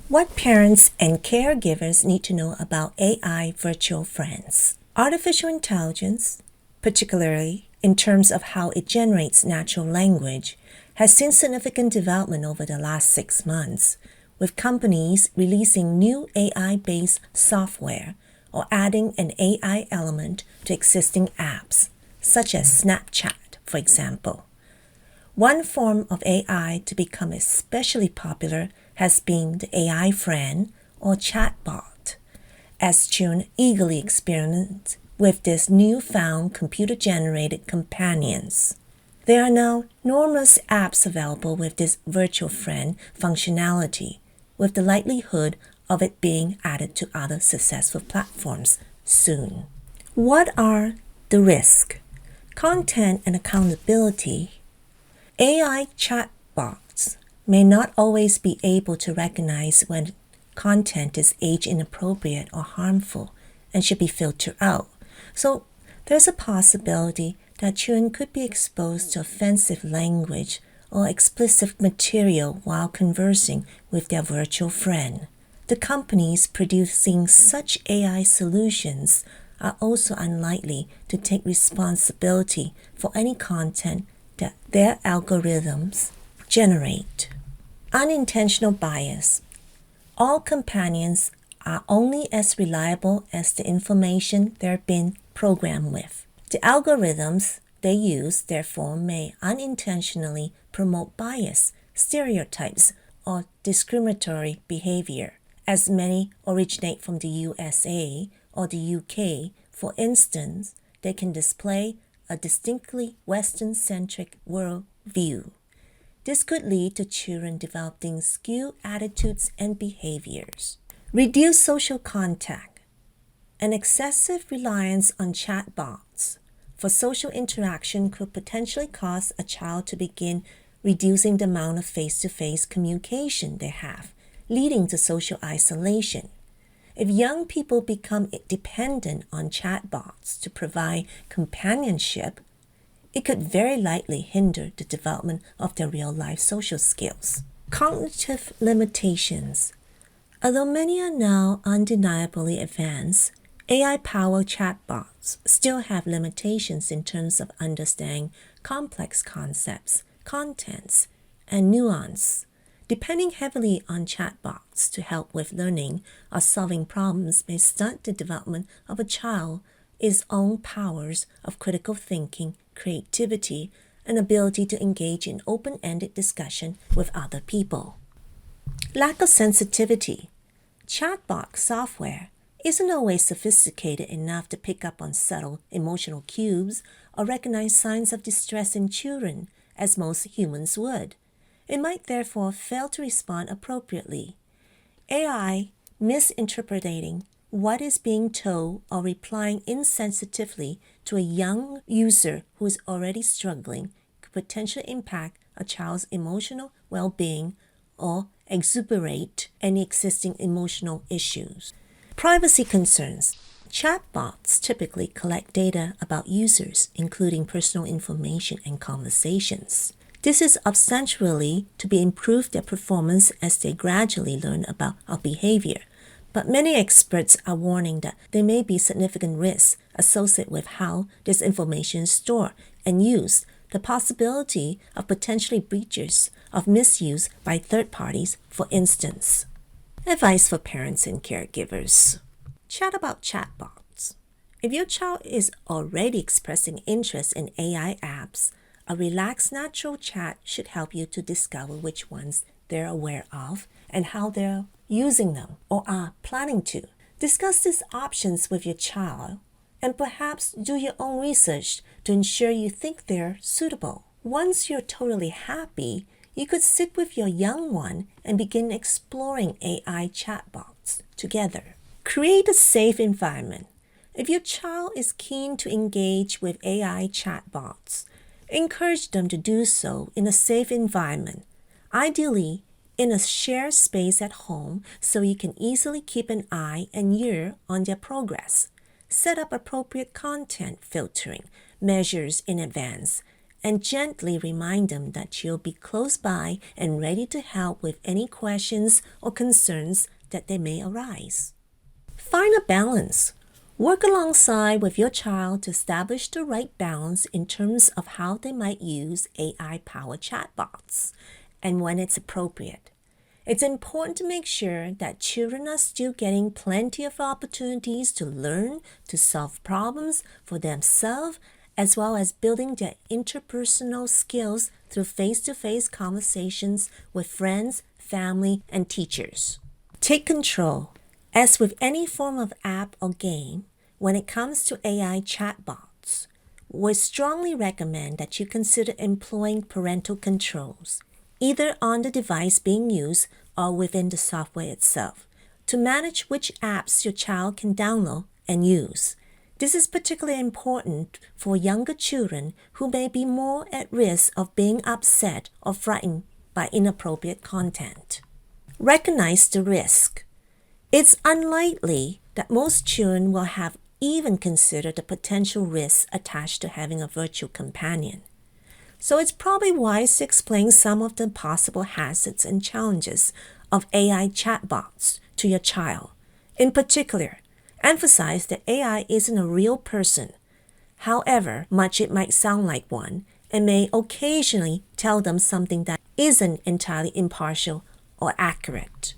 What parents and caregivers need to know about AI virtual friends. Artificial intelligence, particularly in terms of how it generates natural language, has seen significant development over the last 6 months, with companies releasing new AI-based software or adding an AI element to existing apps, such as Snapchat, for example. One form of AI to become especially popular has been the AI friend or chatbot, as children eagerly experiment with these newfound computer-generated companions. There are now numerous apps available with this virtual friend functionality, with the likelihood of it being added to other successful platforms soon. What are the risks? Content and accountability. AI chatbots may not always be able to recognize when content is age inappropriate or harmful and should be filtered out. So there's a possibility that children could be exposed to offensive language or explicit material while conversing with their virtual friend. The companies producing such AI solutions are also unlikely to take responsibility for any content that their algorithms generate. Unintentional bias. All companions are only as reliable as the information they're being programmed with. The algorithms they use, therefore, may unintentionally promote bias, stereotypes, or discriminatory behavior, as many originate from the USA or the UK. For instance, they can display a distinctly Western-centric worldview. This could lead to children developing skewed attitudes and behaviors. Reduce social contact. An excessive reliance on chatbots for social interaction could potentially cause a child to begin reducing the amount of face-to-face communication they have, leading to social isolation. If young people become dependent on chatbots to provide companionship, it could very likely hinder the development of their real-life social skills. Cognitive limitations. Although many are now undeniably advanced, AI-powered chatbots still have limitations in terms of understanding complex concepts, contents, and nuance. Depending heavily on chatbots to help with learning or solving problems may stunt the development of a child's own powers of critical thinking, creativity, and ability to engage in open-ended discussion with other people. Lack of sensitivity. Chatbot software isn't always sophisticated enough to pick up on subtle emotional cues or recognize signs of distress in children, as most humans would. It might therefore fail to respond appropriately. AI misinterpreting what is being told or replying insensitively to a young user who is already struggling could potentially impact a child's emotional well-being or exacerbate any existing emotional issues. Privacy concerns. Chatbots typically collect data about users, including personal information and conversations. This is ostensibly to be improved their performance as they gradually learn about our behavior. But many experts are warning that there may be significant risks associated with how this information is stored and used, the possibility of potentially breaches of misuse by third parties, for instance. Advice for parents and caregivers. Chat about chatbots. If your child is already expressing interest in AI apps, a relaxed natural chat should help you to discover which ones they're aware of and how they're using them or are planning to. Discuss these options with your child and perhaps do your own research to ensure you think they're suitable. Once you're totally happy, you could sit with your young one and begin exploring AI chatbots together. Create a safe environment. If your child is keen to engage with AI chatbots, encourage them to do so in a safe environment, ideally in a shared space at home so you can easily keep an eye and ear on their progress. Set up appropriate content filtering measures in advance and gently remind them that you'll be close by and ready to help with any questions or concerns that they may arise. Find a balance. Work alongside with your child to establish the right balance in terms of how they might use AI-powered chatbots and when it's appropriate. It's important to make sure that children are still getting plenty of opportunities to learn to solve problems for themselves, as well as building their interpersonal skills through face-to-face conversations with friends, family, and teachers. Take control. As with any form of app or game, when it comes to AI chatbots, we strongly recommend that you consider employing parental controls, either on the device being used or within the software itself, to manage which apps your child can download and use. This is particularly important for younger children who may be more at risk of being upset or frightened by inappropriate content. Recognize the risk. It's unlikely that most children will have even considered the potential risks attached to having a virtual companion. So it's probably wise to explain some of the possible hazards and challenges of AI chatbots to your child. In particular, emphasize that AI isn't a real person, however much it might sound like one, and may occasionally tell them something that isn't entirely impartial or accurate.